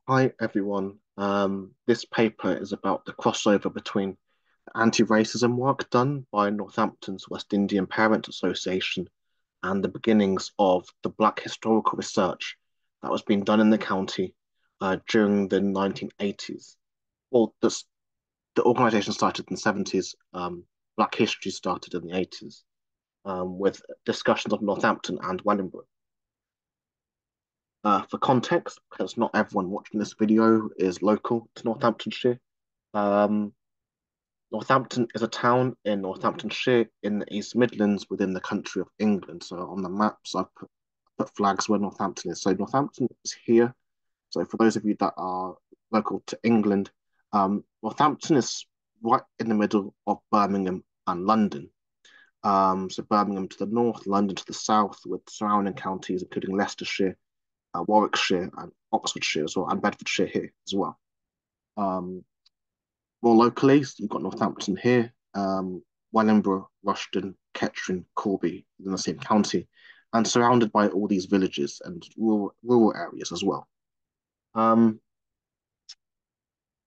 Hi everyone. This paper is about the crossover between the anti-racism work done by Northampton's West Indian Parents Association and the beginnings of the Black historical research that was being done in the county during the 1980s. Well, the organisation started in the 70s. Black history started in the 80s with discussions of Northampton and Wellingborough. For context, because not everyone watching this video is local to Northamptonshire. Um, Northampton is a town in Northamptonshire in the East Midlands within the country of England. So on the maps, put flags where Northampton is. So Northampton is here. So for those of you that are local to England, Northampton is right in the middle of Birmingham and London. So Birmingham to the north, London to the south, with surrounding counties, including Leicestershire, Warwickshire, and Oxfordshire as well, and Bedfordshire here as well. Um, More locally, so you've got Northampton here, Wellingborough, Rushden, Kettering, Corby in the same county, and surrounded by all these villages and rural areas as well. Um,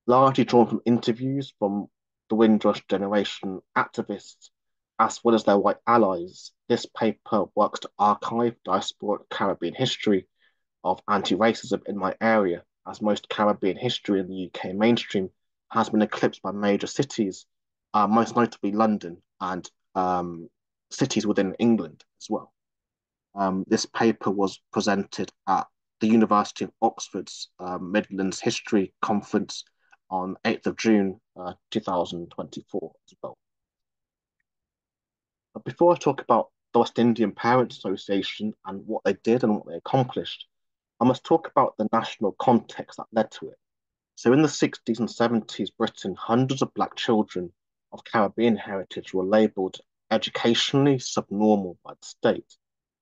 Largely drawn from interviews from the Windrush generation activists, as well as their white allies, this paper works to archive diasporic Caribbean history of anti-racism in my area, as most Caribbean history in the UK mainstream has been eclipsed by major cities, most notably London and cities within England as well. This paper was presented at the University of Oxford's Midlands History Conference on 8th of June 2024 as well. But before I talk about the West Indian Parents Association and what they did and what they accomplished, I must talk about the national context that led to it. So in the 60s and 70s Britain, hundreds of black children of Caribbean heritage were labelled educationally subnormal by the state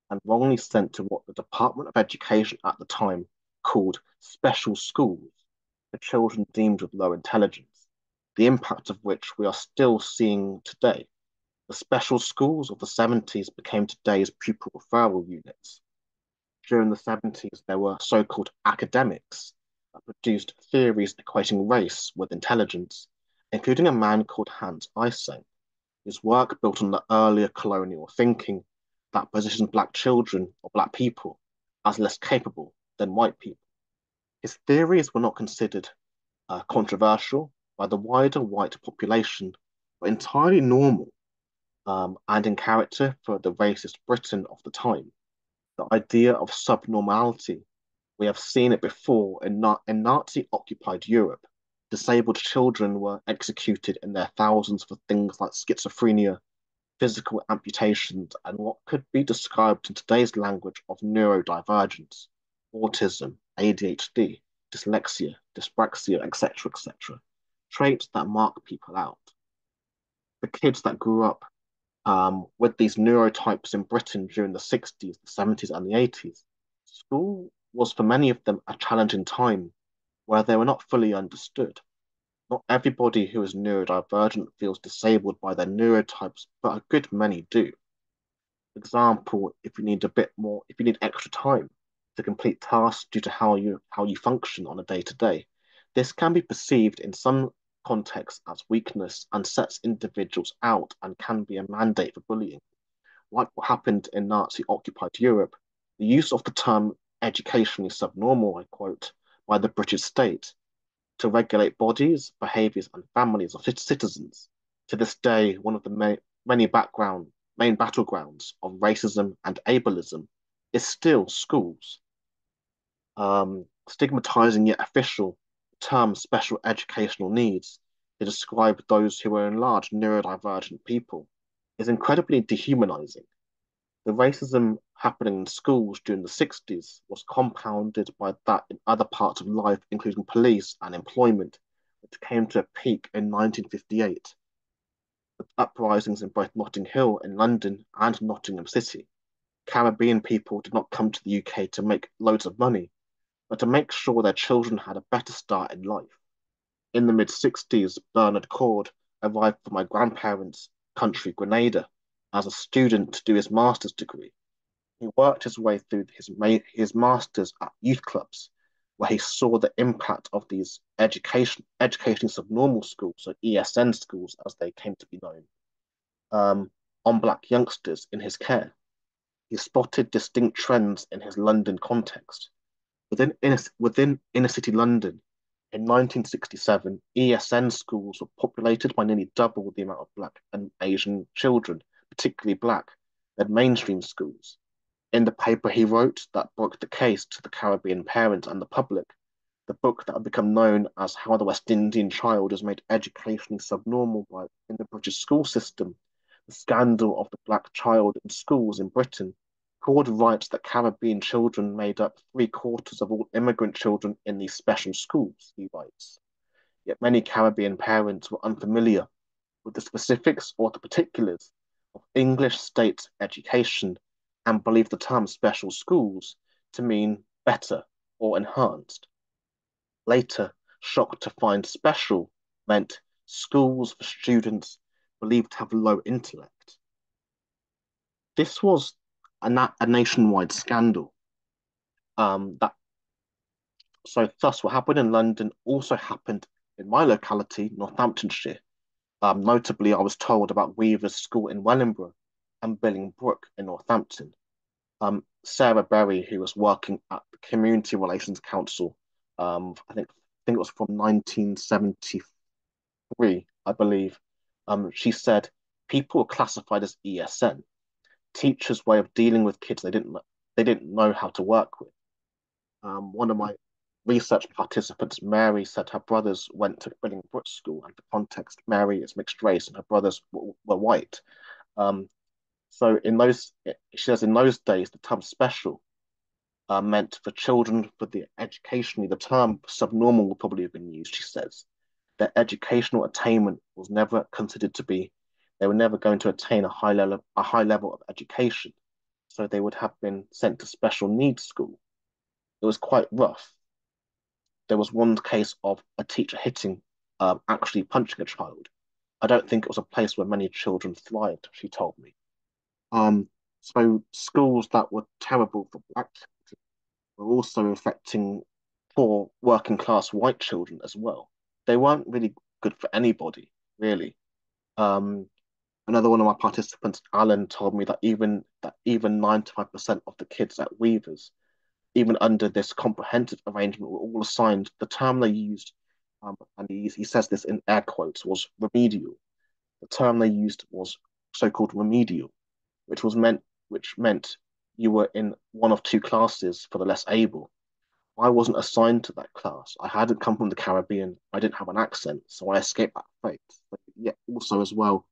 and wrongly sent to what the Department of Education at the time called special schools for children deemed with low intelligence, the impact of which we are still seeing today. The special schools of the 70s became today's pupil referral units. During the 70s, there were so-called academics that produced theories equating race with intelligence, including a man called Hans Eysenck. His work built on the earlier colonial thinking that positioned black children or black people as less capable than white people. His theories were not considered controversial by the wider white population, but entirely normal and in character for the racist Britain of the time. The idea of subnormality. We have seen it before in Nazi-occupied Europe. Disabled children were executed in their thousands for things like schizophrenia, physical amputations, and what could be described in today's language of neurodivergence, autism, ADHD, dyslexia, dyspraxia, etc., etc. Traits that mark people out. The kids that grew up with these neurotypes in Britain during the 60s, the 70s, and the 80s, school was for many of them a challenging time where they were not fully understood. Not everybody who is neurodivergent feels disabled by their neurotypes, but a good many do. For example, if you need extra time to complete tasks due to how you function on a day to day, this can be perceived in some contexts as weakness and sets individuals out and can be a mandate for bullying. Like what happened in Nazi-occupied Europe, the use of the term educationally subnormal, I quote, by the British state to regulate bodies, behaviours, and families of citizens. To this day, one of the main battlegrounds of racism and ableism is still schools. Stigmatizing yet official term special educational needs to describe those who are in large neurodivergent people is incredibly dehumanizing. The racism happening in schools during the 60s was compounded by that in other parts of life, including police and employment, which came to a peak in 1958, with uprisings in both Notting Hill in London and Nottingham City. Caribbean people did not come to the UK to make loads of money, but to make sure their children had a better start in life. In the mid 60s, Bernard Cord arrived from my grandparents' country, Grenada, as a student to do his master's degree. He worked his way through his master's at youth clubs, where he saw the impact of these educationally subnormal schools, so ESN schools as they came to be known, on black youngsters in his care. He spotted distinct trends in his London context. Within inner city London, in 1967, ESN schools were populated by nearly double the amount of black and Asian children, particularly black, than mainstream schools. In the paper he wrote that broke the case to the Caribbean parents and the public, the book that had become known as How the West Indian Child is Made Educationally Subnormal in the British School System, the scandal of the black child in schools in Britain. Cord writes that Caribbean children made up three-quarters of all immigrant children in these special schools, he writes. Yet many Caribbean parents were unfamiliar with the specifics or the particulars of English state education and believed the term special schools to mean better or enhanced. Later, shocked to find special meant schools for students believed to have low intellect. This was a nationwide scandal. That so thus what happened in London also happened in my locality, Northamptonshire. Notably, I was told about Weaver's School in Wellingborough and Billingbrook in Northampton. Sarah Berry, who was working at the Community Relations Council, I think it was from 1973, I believe. She said people were classified as ESN, teachers' way of dealing with kids they didn't know how to work with. One of my research participants, Mary, said her brothers went to Billingbrook School, and for context, Mary is mixed race and her brothers were white. Um, so she says in those days, the term special meant for children for the educationally, the term subnormal would probably have been used, she says. Their educational attainment was never considered to be, they were never going to attain a high level of education. So they would have been sent to special needs school. It was quite rough. There was one case of a teacher actually punching a child. I don't think it was a place where many children thrived, she told me. Um, so schools that were terrible for black children were also affecting poor working class white children as well. They weren't really good for anybody, really. Um, Another one of my participants, Alan, told me that even 95% of the kids at Weavers, even under this comprehensive arrangement, were all assigned the term they used, and he says this in air quotes, was remedial. The term they used was so-called remedial, which meant you were in one of two classes for the less able. I wasn't assigned to that class. I hadn't come from the Caribbean. I didn't have an accent, so I escaped that fate. But yet also as well,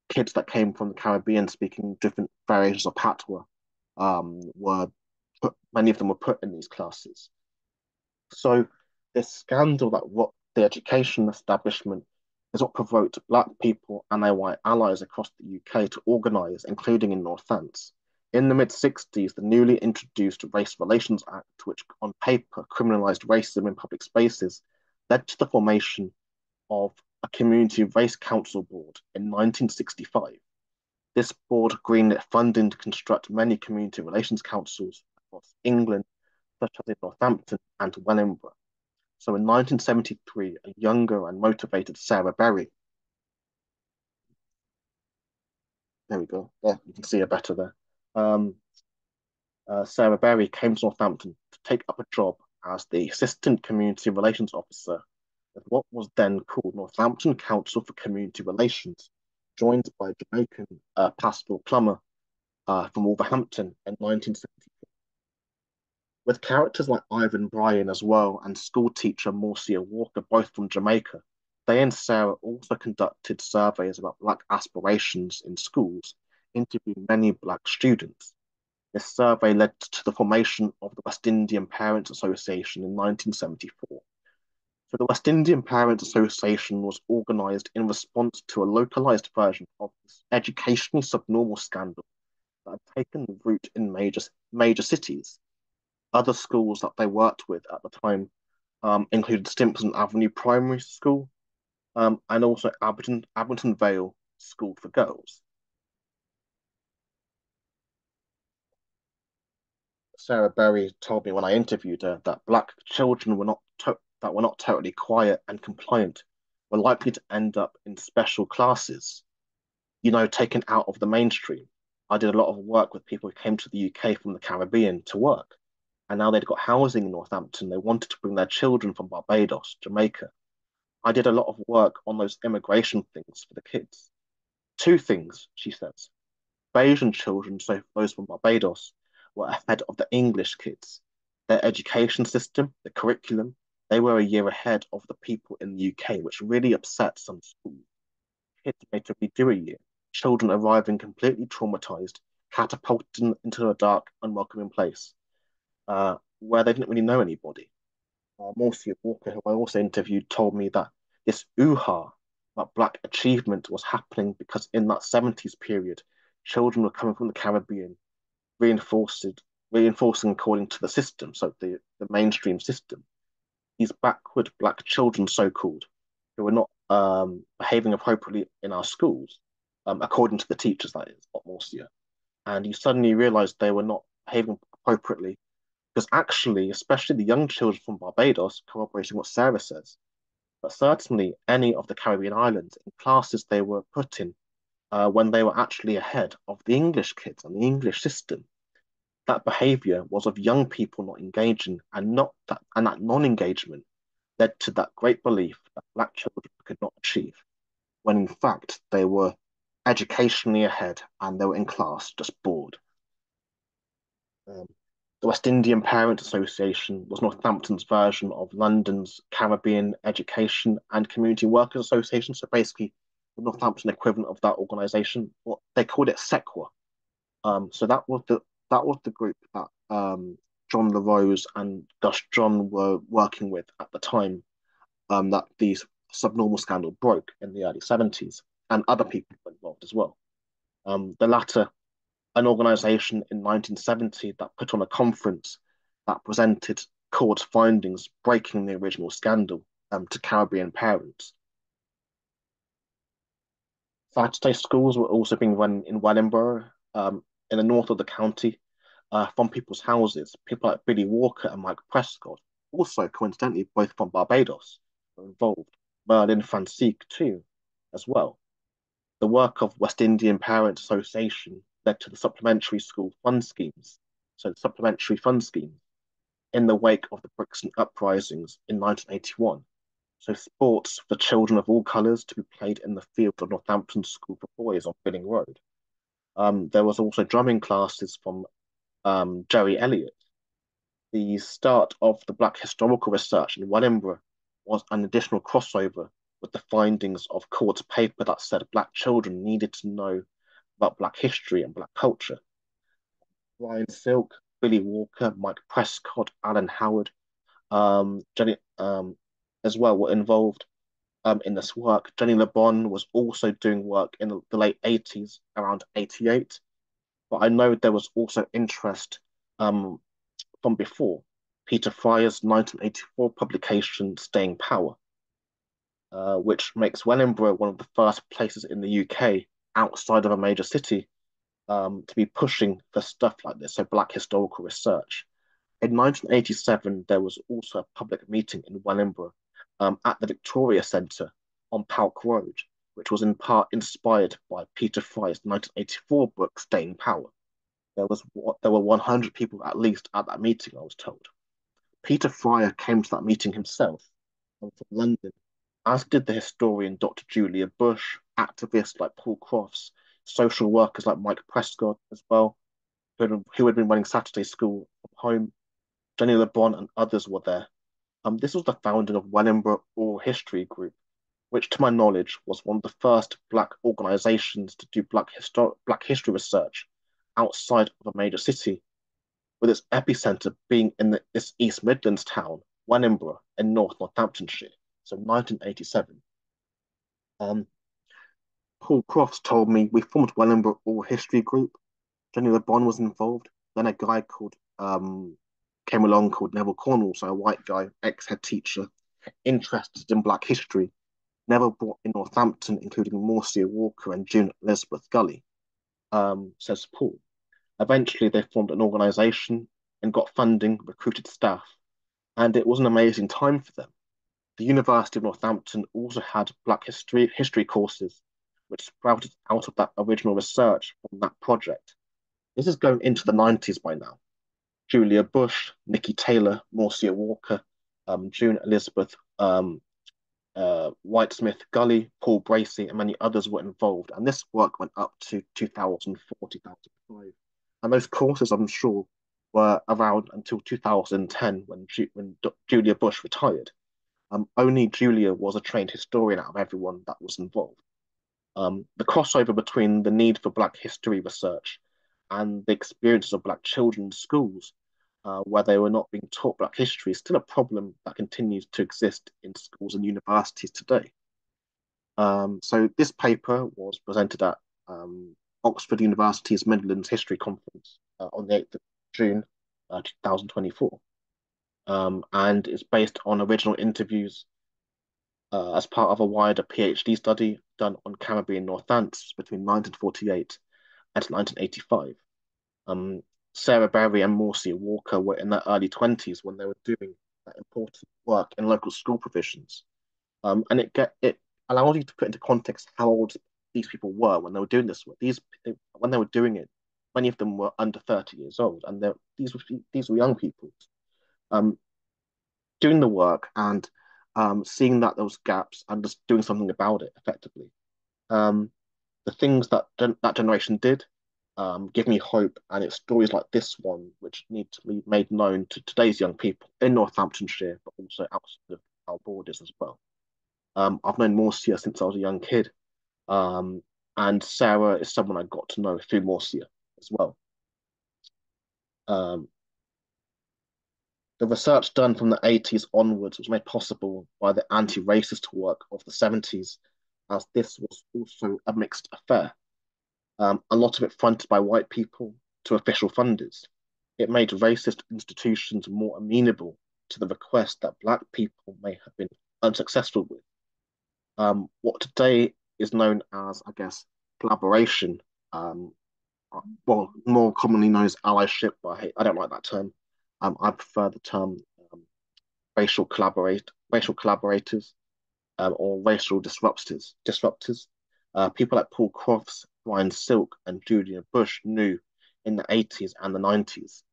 kids that came from the Caribbean speaking different variations of patois were many of them were put in these classes. So this scandal that rocked the education establishment is what provoked black people and their white allies across the UK to organise, including in Northants. In the mid-60s, the newly introduced Race Relations Act, which on paper criminalised racism in public spaces, led to the formation of a Community Race Council Board in 1965. This board greenlit funding to construct many community relations councils across England, such as in Northampton and Wellingborough. So in 1973, a younger and motivated Sarah Berry, there we go, there, you can see her better there. Um, Sarah Berry came to Northampton to take up a job as the Assistant Community Relations Officer at what was then called Northampton Council for Community Relations, joined by Jamaican Pascal Plummer from Wolverhampton in 1970. With characters like Ivan Bryan as well and schoolteacher Marcia Walker, both from Jamaica, they and Sarah also conducted surveys about Black aspirations in schools, interviewing many Black students. This survey led to the formation of the West Indian Parents Association in 1974. So the West Indian Parents Association was organised in response to a localised version of this educationally subnormal scandal that had taken root in major cities. Other schools that they worked with at the time included Stimpson Avenue Primary School and also Abington Vale School for Girls. Sarah Berry told me when I interviewed her that black children that were not totally quiet and compliant were likely to end up in special classes, taken out of the mainstream. I did a lot of work with people who came to the UK from the Caribbean to work, and now they'd got housing in Northampton. They wanted to bring their children from Barbados, Jamaica. I did a lot of work on those immigration things for the kids. Two things, she says. Bayesian children, so those from Barbados, were ahead of the English kids. Their education system, the curriculum, they were a year ahead of the people in the UK, which really upset some schools. Kids made to redo a year, children arriving completely traumatized, catapulted into a dark, unwelcoming place where they didn't really know anybody. Morcia Walker, who I also interviewed, told me that this ooh-ha about Black achievement was happening because in that 70s period, children were coming from the Caribbean, reinforced, reinforcing according to the system, so the mainstream system. These backward Black children, so-called, who were not behaving appropriately in our schools, according to the teachers, that is, not Morcia. And you suddenly realize they were not behaving appropriately because actually, especially the young children from Barbados, corroborating what Sarah says, but certainly any of the Caribbean islands in classes they were put in when they were actually ahead of the English kids and the English system. That behaviour was of young people not engaging, and that non-engagement led to that great belief that Black children could not achieve, when in fact they were educationally ahead and they were in class just bored. Um, the West Indian Parents Association was Northampton's version of London's Caribbean Education and Community Workers Association. So basically, the Northampton equivalent of that organisation. Well, they called it SEQUA. So that was the group that John LaRose and Gus John were working with at the time that the subnormal scandal broke in the early 70s, and other people were involved as well. The latter an organisation in 1970 that put on a conference that presented court findings breaking the original scandal to Caribbean parents. Saturday schools were also being run in Wellingborough, in the north of the county, from people's houses. People like Billy Walker and Mike Prescott, also coincidentally both from Barbados, were involved. Merlin Francisque too, as well. The work of West Indian Parents Association led to the supplementary school fund schemes. So the supplementary fund scheme in the wake of the Brixton uprisings in 1981. So sports for children of all colours to be played in the field of Northampton School for Boys on Billing Road. There was also drumming classes from Jerry Elliott. The start of the Black historical research in Wellingborough was an additional crossover with the findings of court paper that said Black children needed to know about Black history and Black culture. Brian Silk, Billy Walker, Mike Prescott, Alan Howard, Jenny, as well were involved in this work. Jenny LeBon was also doing work in the late 80s, around 88. But I know there was also interest from before. Peter Fryer's 1984 publication, Staying Power, which makes Wellingborough one of the first places in the UK outside of a major city to be pushing for stuff like this, so Black historical research. In 1987, there was also a public meeting in Wellingborough at the Victoria Centre on Palk Road, which was in part inspired by Peter Fry's 1984 book, Staying Power. There were 100 people at least at that meeting, I was told. Peter Fryer came to that meeting himself from London, as did the historian Dr. Julia Bush, activists like Paul Crofts, social workers like Mike Prescott as well, who had been running Saturday school from home. Jenny LeBron and others were there. This was the founding of Wellingborough Oral History Group, which to my knowledge was one of the first Black organisations to do Black history research outside of a major city, with its epicentre being in this East Midlands town, Wellingborough, in North Northamptonshire, so 1987. Paul Crofts told me we formed Wellingborough Oral History Group. Jenny LeBon was involved. Then a guy came along called Neville Cornwall, so a white guy, ex-head teacher, interested in Black history. Neville brought in Northampton, including Morcia Walker and June Elizabeth Gully, says Paul. Eventually, they formed an organisation and got funding, recruited staff, and it was an amazing time for them. The University of Northampton also had Black history courses, which sprouted out of that original research from that project. This is going into the 90s by now. Julia Bush, Nikki Taylor, Marcia Walker, June Elizabeth Whitesmith Gully, Paul Bracey, and many others were involved. And this work went up to 2004, 2005. And those courses, I'm sure, were around until 2010 when Julia Bush retired. Only Julia was a trained historian out of everyone that was involved. The crossover between the need for Black history research and the experiences of Black children in schools, where they were not being taught Black history, is still a problem that continues to exist in schools and universities today. So this paper was presented at Oxford University's Midlands History Conference on the 8th of June 2024. And it's based on original interviews as part of a wider PhD study done on Caribbean Northants between 1948 and 1985. Sarah Berry and Marcia Walker were in their early 20s when they were doing that important work in local school provisions. And it allows you to put into context how old these people were when they were doing this work. When they were doing it, many of them were under 30 years old, and these were young people. Um, Doing the work and seeing that there was gaps and just doing something about it effectively. Um, the things that that generation did give me hope, and it's stories like this one which need to be made known to today's young people in Northamptonshire, but also outside of our borders as well. I've known Marcia since I was a young kid, um, and Sarah is someone I got to know through Marcia as well. Um, The research done from the 80s onwards was made possible by the anti-racist work of the 70s, as this was also a mixed affair. A lot of it fronted by white people to official funders. It made racist institutions more amenable to the request that Black people may have been unsuccessful with. What today is known as, I guess, collaboration, um, well, more commonly known as allyship, but I don't like that term. I prefer the term um, racial collaborators, or racial disruptors. People like Paul Crofts, Brian Silk, and Julia Bush knew in the 80s and the 90s.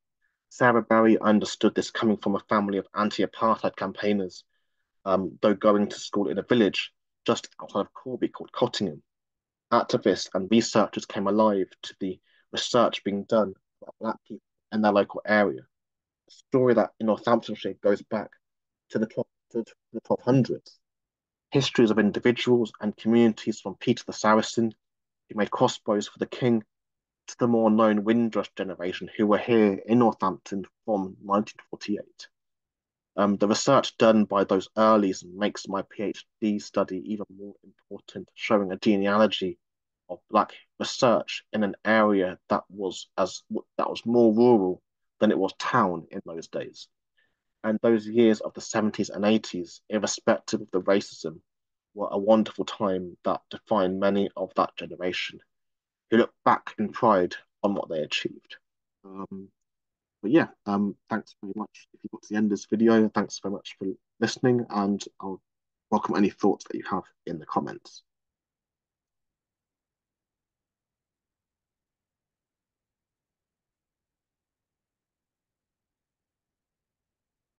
Sarah Berry understood this coming from a family of anti-apartheid campaigners, though going to school in a village just outside of Corby called Cottingham. Activists and researchers came alive to the research being done about Black people in their local area. A story that in Northamptonshire goes back to the 1200s. Histories of individuals and communities from Peter the Saracen, who made crossbows for the king, to the more known Windrush generation who were here in Northampton from 1948. The research done by those earlies makes my PhD study even more important, showing a genealogy of Black research in an area that was more rural than it was town in those days. And those years of the 70s and 80s, irrespective of the racism, were a wonderful time that defined many of that generation who look back in pride on what they achieved. Um, but yeah, thanks very much if you got to the end of this video. Thanks very much for listening, and I'll welcome any thoughts that you have in the comments.